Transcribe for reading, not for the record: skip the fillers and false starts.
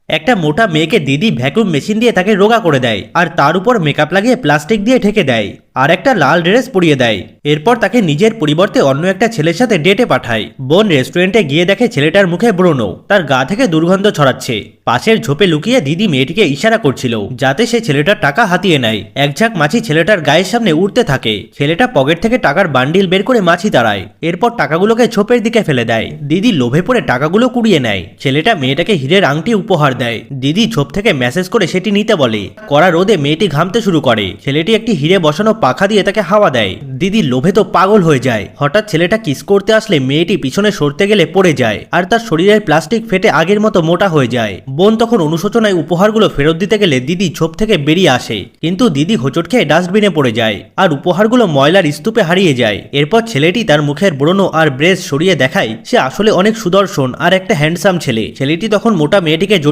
একটা মোটা মেয়েকে দিদি ভ্যাকুম মেশিন দিয়ে তাকে রোগা করে দেয় আর তার উপর মেকআপ লাগিয়ে প্লাস্টিক দিয়ে ঢেকে দেয় আর একটা লাল ড্রেস পরিয়ে দেয়। এরপর তাকে নিজের পরিবর্তে অন্য একটা ছেলের সাথে ডেটে পাঠায়। বোন রেস্টুরেন্টে গিয়ে দেখে ছেলেটার মুখে ব্রণ, তার গা থেকে দুর্গন্ধ ছড়াচ্ছে। পাশের ঝোপে লুকিয়ে দিদি মেয়েটিকে ইশারা করছিল যাতে সে ছেলেটার টাকা হাতিয়ে নেয়। এক ঝাঁক মাছি ছেলেটার গায়ের সামনে উঠতে থাকে। ছেলেটা পকেট থেকে টাকার বান্ডিল বের করে মাছি তাড়ায়, এরপর টাকাগুলোকে ঝোপের দিকে ফেলে দেয়। দিদি লোভে পড়ে টাকাগুলো কুড়িয়ে নেয়। ছেলেটা মেয়েটাকে হীরের আংটি উপহার দেয়। দিদি ঝোপ থেকে মেসেজ করে সেটি নিতে বলে। কড়া রোদে মেয়েটি ঘামতে শুরু করে। ছেলেটি একটি হিরে বসানো পাখা দিয়ে তাকে হাওয়া দেয়। দিদি লোভে তো পাগল হয়ে যায়। হঠাৎ ছেলেটা কিস করতে আসলে মেয়েটি পিছনে সরতে গেলে পড়ে যায় আর তার শরীরের প্লাস্টিক ফেটে আগের মতো মোটা হয়ে যায়। বোন তখন অনুশোচনায় উপহারগুলো ফেরত দিতে গেলে দিদি ঝোপ থেকে বেরিয়ে আসে, কিন্তু দিদি হোঁচট খেয়ে ডাস্টবিনে পড়ে যায় আর উপহারগুলো ময়লার স্তূপে হারিয়ে যায়। এরপর ছেলেটি তার মুখের ব্রণ আর ব্রেস সরিয়ে দেখায় সে আসলে অনেক সুদর্শন আর একটা হ্যান্ডসাম ছেলে। ছেলেটি তখন মোটা মেয়েটিকে